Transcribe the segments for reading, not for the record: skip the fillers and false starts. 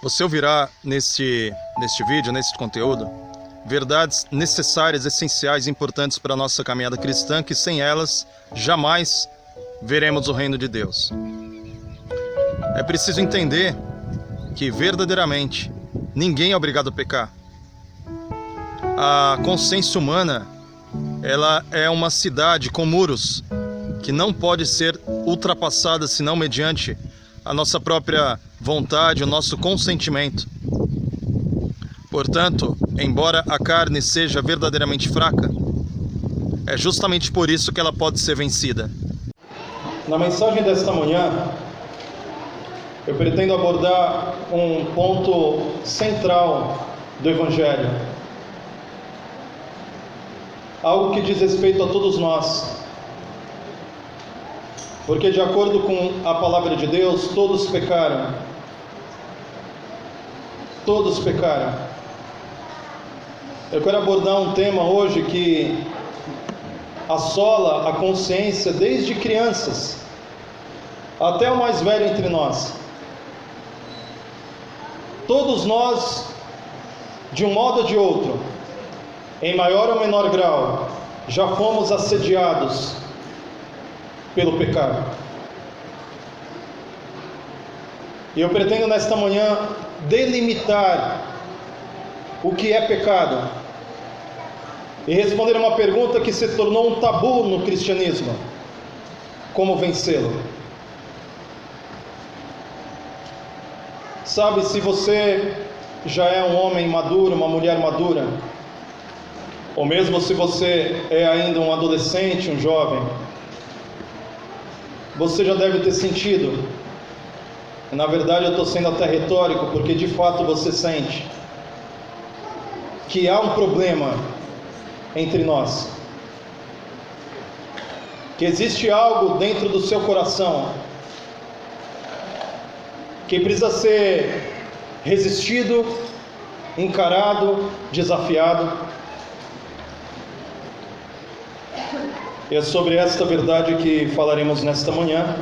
Você ouvirá neste vídeo, neste conteúdo, verdades necessárias, essenciais e importantes para a nossa caminhada cristã, que sem elas jamais veremos o reino de Deus. É preciso entender que verdadeiramente ninguém é obrigado a pecar. A consciência humana, ela é uma cidade com muros que não pode ser ultrapassada senão mediante a nossa própria vontade, o nosso consentimento. Portanto, embora a carne seja verdadeiramente fraca, é justamente por isso que ela pode ser vencida. Na mensagem desta manhã, eu pretendo abordar um ponto central do Evangelho. Algo que diz respeito a todos nós. Porque de acordo com a palavra de Deus, todos pecaram. Todos pecaram. Eu quero abordar um tema hoje que assola a consciência desde crianças até o mais velho entre nós. Todos nós, de um modo ou de outro, em maior ou menor grau, já fomos assediados pelo pecado. E eu pretendo nesta manhã delimitar o que é pecado e responder uma pergunta que se tornou um tabu no cristianismo: como vencê-lo? Sabe, se você já é um homem maduro, uma mulher madura, ou mesmo se você é ainda um adolescente, um jovem, você já deve ter sentido. Na verdade, eu estou sendo até retórico, porque de fato você sente que há um problema entre nós, que existe algo dentro do seu coração que precisa ser resistido, encarado, desafiado. E é sobre esta verdade que falaremos nesta manhã.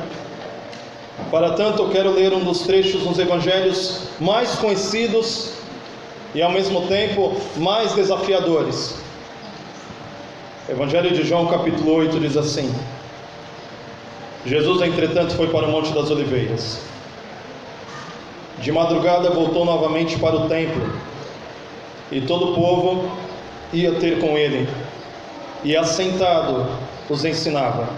Para tanto, eu quero ler um dos trechos nos evangelhos mais conhecidos e ao mesmo tempo mais desafiadores. Evangelho de João, capítulo 8, diz assim: Jesus, entretanto, foi para o Monte das Oliveiras. De madrugada voltou novamente para o templo, e todo o povo ia ter com ele, e assentado os ensinava.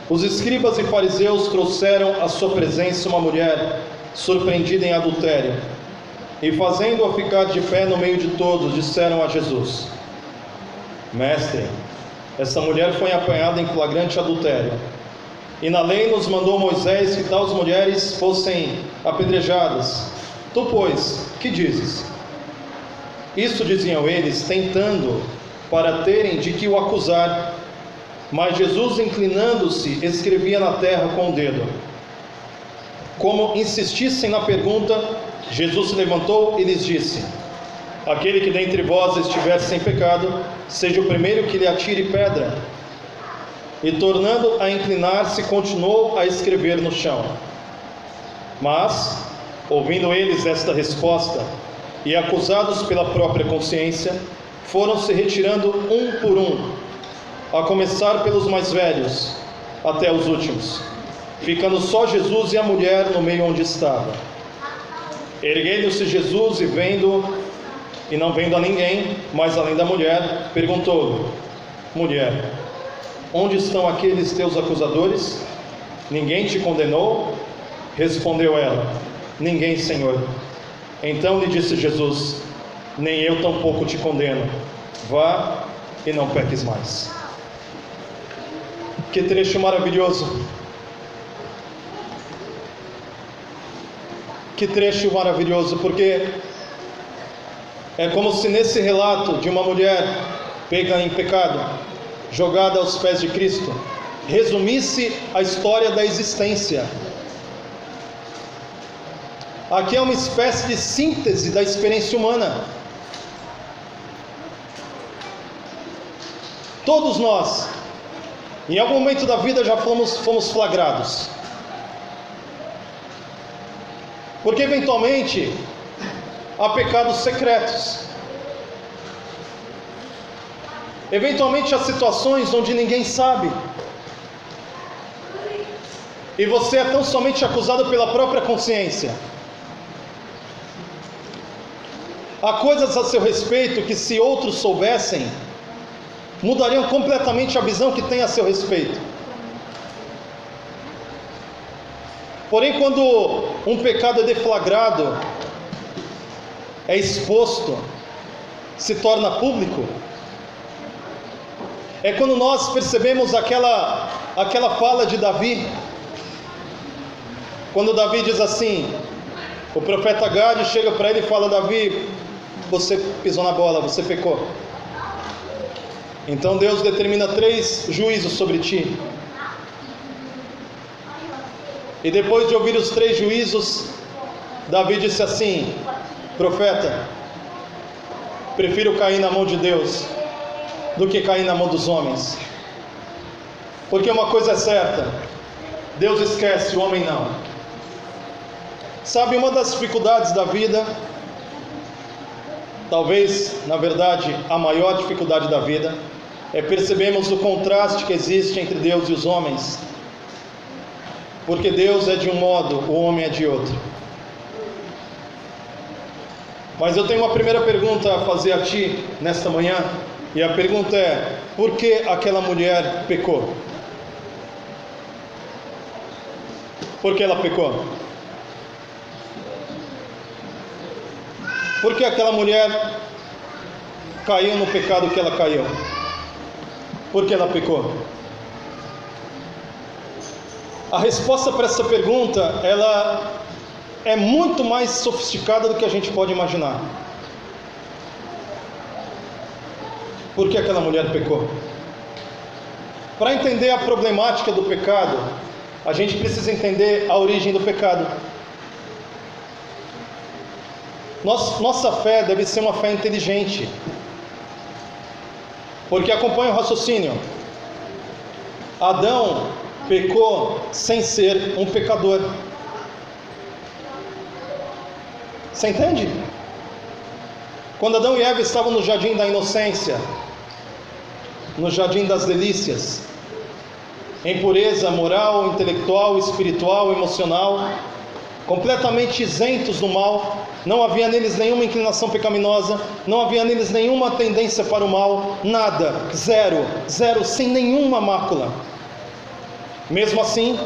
Os escribas e fariseus trouxeram à sua presença uma mulher surpreendida em adultério, e fazendo-a ficar de pé no meio de todos, disseram a Jesus: Mestre, essa mulher foi apanhada em flagrante adultério, e na lei nos mandou Moisés que tais mulheres fossem apedrejadas. Tu, pois, que dizes? Isso diziam eles, tentando para terem de que o acusar. Mas Jesus, inclinando-se, escrevia na terra com o dedo. Como insistissem na pergunta, Jesus se levantou e lhes disse: Aquele que dentre vós estiver sem pecado, seja o primeiro que lhe atire pedra. E tornando a inclinar-se, continuou a escrever no chão. Mas, ouvindo eles esta resposta, e acusados pela própria consciência, foram se retirando um por um, a começar pelos mais velhos, até os últimos, ficando só Jesus e a mulher no meio onde estava. Erguendo-se Jesus e não vendo a ninguém, mas além da mulher, perguntou-lhe: Mulher, onde estão aqueles teus acusadores? Ninguém te condenou? Respondeu ela: Ninguém, Senhor. Então lhe disse Jesus: Nem eu tampouco te condeno. Vá e não peques mais. Que trecho maravilhoso! Que trecho maravilhoso, porque é como se nesse relato de uma mulher pega em pecado, jogada aos pés de Cristo, resumisse a história da existência. Aqui é uma espécie de síntese da experiência humana. Todos nós, em algum momento da vida, já fomos flagrados. Porque eventualmente há pecados secretos. Eventualmente há situações onde ninguém sabe. E você é tão somente acusado pela própria consciência. Há coisas a seu respeito que, se outros soubessem, mudariam completamente a visão que tem a seu respeito. Porém, quando um pecado é deflagrado, é exposto, se torna público, é quando nós percebemos aquela fala de Davi, quando Davi diz assim, o profeta Gade chega para ele e fala: Davi, você pisou na bola, você pecou. Então Deus determina 3 juízos sobre ti. E depois de ouvir os 3 juízos, Davi disse assim: profeta, prefiro cair na mão de Deus do que cair na mão dos homens. Porque uma coisa é certa, Deus esquece, o homem não. Sabe, uma das dificuldades da vida, talvez, na verdade, a maior dificuldade da vida, é percebermos o contraste que existe entre Deus e os homens. Porque Deus é de um modo, o homem é de outro. Mas eu tenho uma primeira pergunta a fazer a ti nesta manhã, e a pergunta é: por que aquela mulher pecou? Por que ela pecou? Por que aquela mulher caiu no pecado que ela caiu? Por que ela pecou? A resposta para essa pergunta, ela é muito mais sofisticada do que a gente pode imaginar. Por que aquela mulher pecou? Para entender a problemática do pecado, a gente precisa entender a origem do pecado. Nossa fé deve ser uma fé inteligente, porque acompanha o raciocínio. Adão pecou sem ser um pecador. Você entende? Quando Adão e Eva estavam no jardim da inocência, no jardim das delícias, em pureza moral, intelectual, espiritual, emocional, completamente isentos do mal, não havia neles nenhuma inclinação pecaminosa, não havia neles nenhuma tendência para o mal, nada, zero, sem nenhuma mácula. Mesmo assim,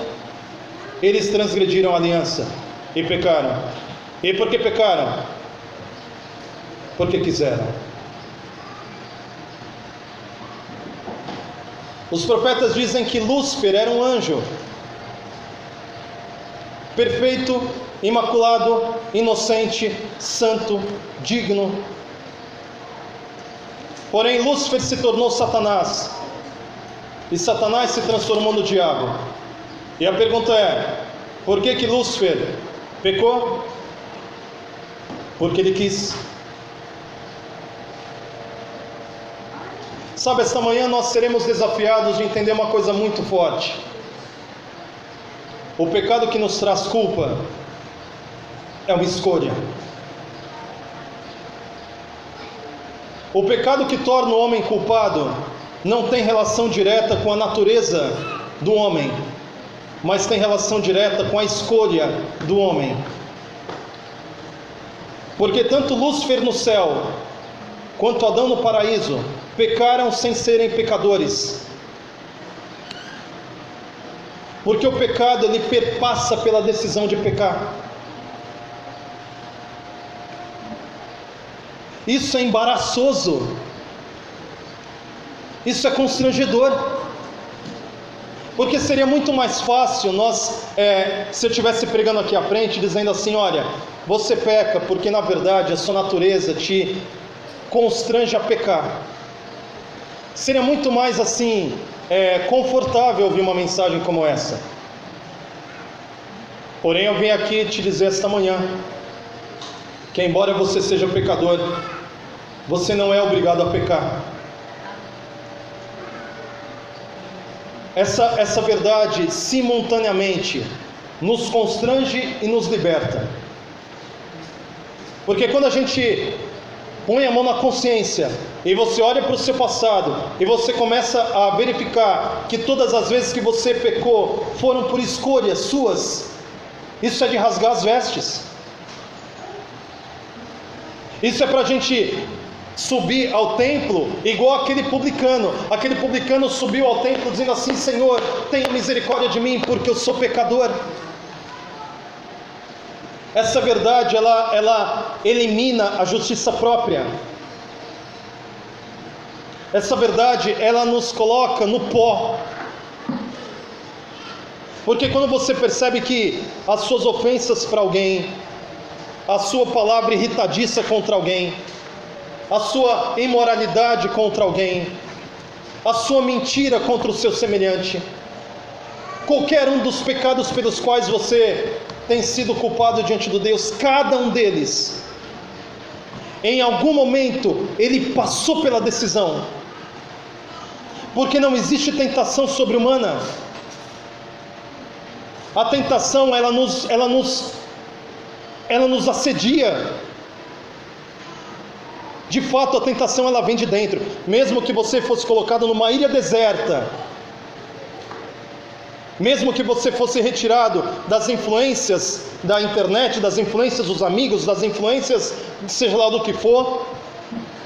eles transgrediram a aliança e pecaram. E por que pecaram? Porque quiseram. Os profetas dizem que Lúcifer era um anjo perfeito, imaculado, inocente, santo, digno. Porém, Lúcifer se tornou Satanás, e Satanás se transformou no diabo. E a pergunta é: por que Lúcifer pecou? Porque ele quis. Sabe, esta manhã nós seremos desafiados de entender uma coisa muito forte. O pecado que nos traz culpa é uma escolha. O pecado que torna o homem culpado não tem relação direta com a natureza do homem, mas tem relação direta com a escolha do homem. Porque tanto Lúcifer no céu, quanto Adão no paraíso, pecaram sem serem pecadores. Porque o pecado, ele perpassa pela decisão de pecar. Isso é embaraçoso. Isso é constrangedor. Porque seria muito mais fácil se eu estivesse pregando aqui à frente, dizendo assim: olha, você peca porque na verdade a sua natureza te constrange a pecar. Seria muito mais assim, confortável ouvir uma mensagem como essa. Porém, eu vim aqui te dizer esta manhã que, embora você seja pecador, você não é obrigado a pecar. Essa verdade simultaneamente nos constrange e nos liberta. Porque quando a gente põe a mão na consciência e você olha para o seu passado e você começa a verificar que todas as vezes que você pecou foram por escolhas suas, isso é de rasgar as vestes. Isso é para a gente subir ao templo igual aquele publicano. Aquele publicano subiu ao templo dizendo assim: Senhor, tenha misericórdia de mim, porque eu sou pecador. Essa verdade, ela elimina a justiça própria. Essa verdade, ela nos coloca no pó. Porque quando você percebe que as suas ofensas para alguém, a sua palavra irritadiça contra alguém, a sua imoralidade contra alguém, a sua mentira contra o seu semelhante, qualquer um dos pecados pelos quais você tem sido culpado diante de Deus, cada um deles, em algum momento, ele passou pela decisão, porque não existe tentação sobre-humana. A tentação, ela nos assedia. De fato, a tentação, ela vem de dentro. Mesmo que você fosse colocado numa ilha deserta, mesmo que você fosse retirado das influências da internet, das influências dos amigos, das influências, seja lá do que for,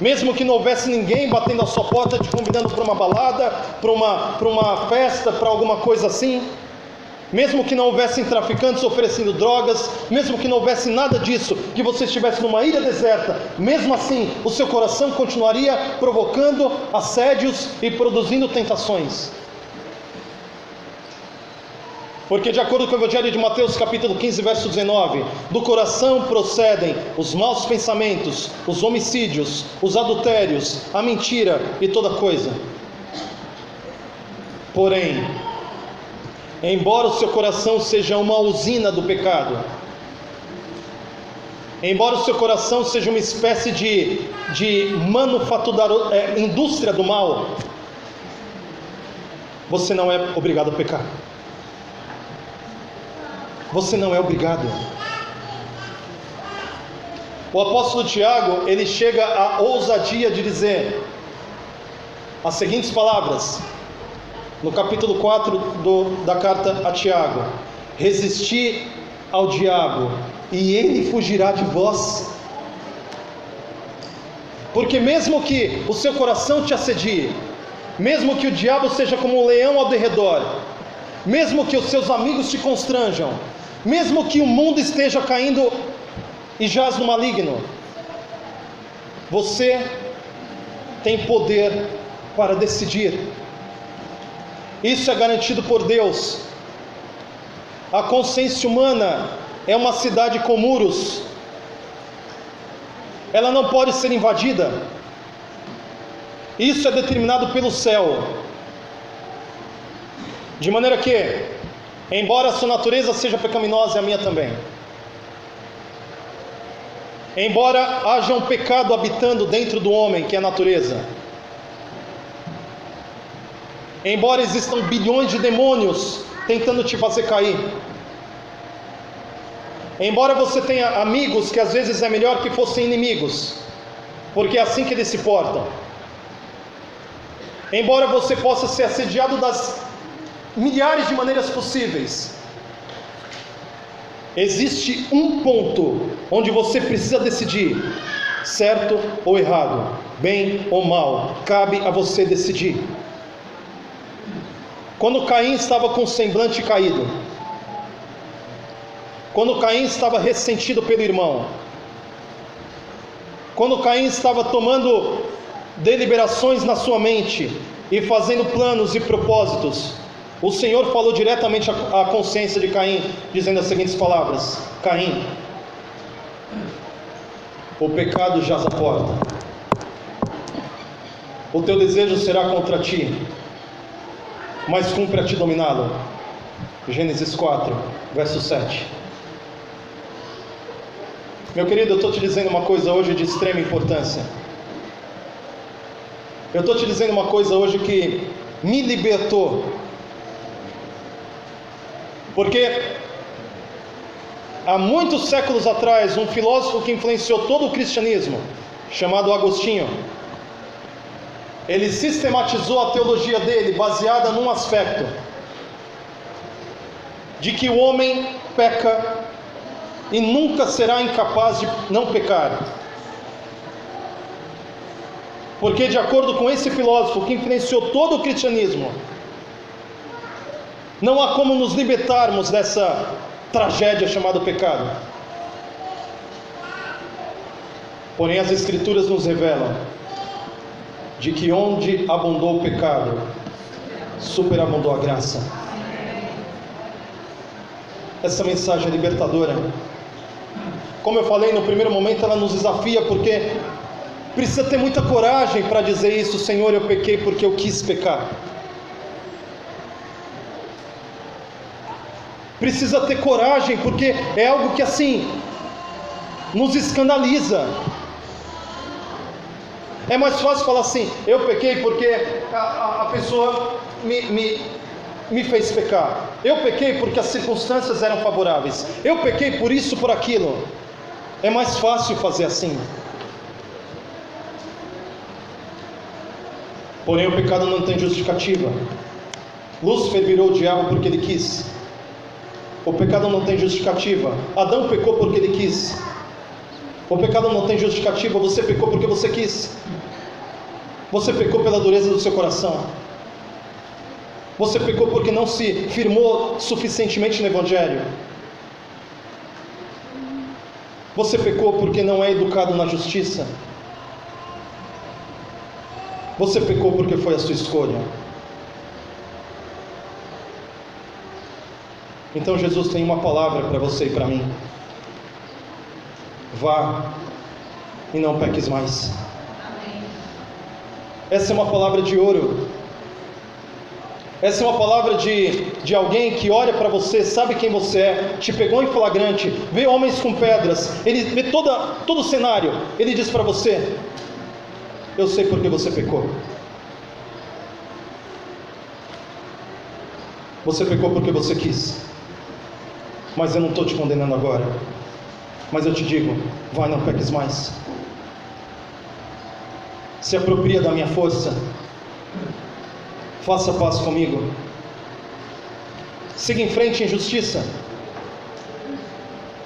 mesmo que não houvesse ninguém batendo a sua porta, te convidando para uma balada, para uma festa, para alguma coisa assim, mesmo que não houvessem traficantes oferecendo drogas, mesmo que não houvesse nada disso, que você estivesse numa ilha deserta, mesmo assim, o seu coração continuaria provocando assédios e produzindo tentações. Porque de acordo com o Evangelho de Mateus capítulo 15, verso 19, do coração procedem os maus pensamentos, os homicídios, os adultérios, a mentira e toda coisa. Porém, embora o seu coração seja uma usina do pecado, embora o seu coração seja uma espécie de indústria do mal, você não é obrigado a pecar. Você não é obrigado. O apóstolo Tiago, ele chega à ousadia de dizer as seguintes palavras, no capítulo 4 da carta a Tiago: resisti ao diabo e ele fugirá de vós. Porque mesmo que o seu coração te assedie, mesmo que o diabo seja como um leão ao derredor, mesmo que os seus amigos te constranjam, mesmo que o mundo esteja caindo e jaz no maligno, você tem poder para decidir. Isso é garantido por Deus. A consciência humana é uma cidade com muros. Ela não pode ser invadida. Isso é determinado pelo céu. De maneira que, embora a sua natureza seja pecaminosa, e a minha também, embora haja um pecado habitando dentro do homem, que é a natureza, embora existam bilhões de demônios tentando te fazer cair, embora você tenha amigos que às vezes é melhor que fossem inimigos, porque é assim que eles se portam, embora você possa ser assediado das milhares de maneiras possíveis, existe um ponto onde você precisa decidir, certo ou errado, bem ou mal, cabe a você decidir. Quando Caim estava com o semblante caído, quando Caim estava ressentido pelo irmão, quando Caim estava tomando deliberações na sua mente e fazendo planos e propósitos, o Senhor falou diretamente à consciência de Caim, dizendo as seguintes palavras: Caim, o pecado jaz à porta, o teu desejo será contra ti, mas cumpre a ti dominá-lo. Gênesis 4, verso 7. Meu querido, eu estou te dizendo uma coisa hoje de extrema importância. Eu estou te dizendo uma coisa hoje que me libertou. Porque há muitos séculos atrás, um filósofo que influenciou todo o cristianismo, chamado Agostinho, ele sistematizou a teologia dele baseada num aspecto de que o homem peca e nunca será incapaz de não pecar. Porque, de acordo com esse filósofo que influenciou todo o cristianismo, não há como nos libertarmos dessa tragédia chamada pecado. Porém, as Escrituras nos revelam de que onde abundou o pecado, superabundou a graça. Essa mensagem é libertadora. Como eu falei no primeiro momento, ela nos desafia, porque precisa ter muita coragem para dizer isso: Senhor, eu pequei porque eu quis pecar. Precisa ter coragem, porque é algo que assim nos escandaliza. É mais fácil falar assim: eu pequei porque a pessoa me fez pecar. Eu pequei porque as circunstâncias eram favoráveis. Eu pequei por isso, por aquilo. É mais fácil fazer assim. Porém, o pecado não tem justificativa. Lúcifer virou o diabo porque ele quis. O pecado não tem justificativa. Adão pecou porque ele quis. O pecado não tem justificativa. Você pecou porque você quis. Você pecou pela dureza do seu coração. Você pecou porque não se firmou suficientemente no Evangelho. Você pecou porque não é educado na justiça. Você pecou porque foi a sua escolha. Então Jesus tem uma palavra para você e para mim: vá e não peques mais. Essa é uma palavra de ouro. Essa é uma palavra de alguém que olha para você, sabe quem você é, te pegou em flagrante, vê homens com pedras, ele vê todo o cenário. Ele diz para você: eu sei porque você pecou. Você pecou porque você quis. Mas eu não estou te condenando agora. Mas eu te digo: vai, não peques mais. Se apropria da minha força. Faça paz comigo. Siga em frente em justiça.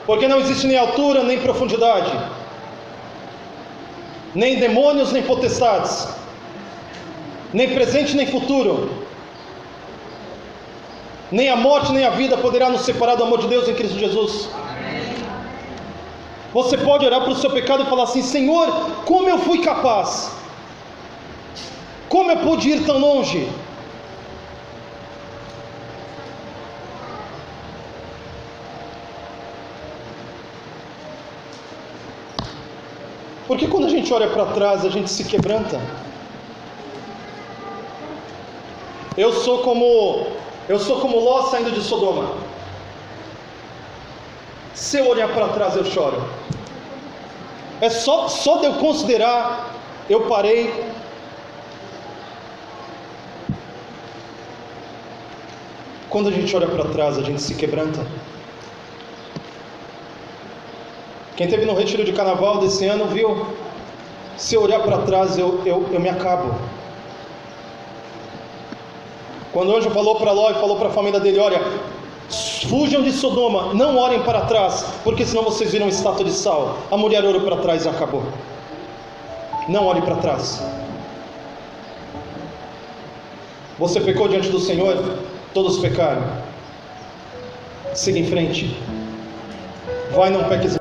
Porque não existe nem altura, nem profundidade, nem demônios, nem potestades, nem presente, nem futuro, nem a morte, nem a vida poderá nos separar do amor de Deus em Cristo Jesus. Você pode olhar para o seu pecado e falar assim: Senhor, como eu fui capaz? Como eu pude ir tão longe? Porque quando a gente olha para trás, a gente se quebranta. Eu sou como Ló saindo de Sodoma. Se eu olhar para trás, eu choro. É só de eu considerar, eu parei. Quando a gente olha para trás, a gente se quebranta. Quem esteve no retiro de carnaval desse ano viu: se eu olhar para trás, eu me acabo. Quando o anjo falou para Ló e falou para a família dele: olha, fujam de Sodoma, não olhem para trás, porque senão vocês viram estátua de sal. A mulher olhou para trás e acabou. Não olhe para trás. Você pecou diante do Senhor? Todos pecaram. Siga em frente. Vai, não peques.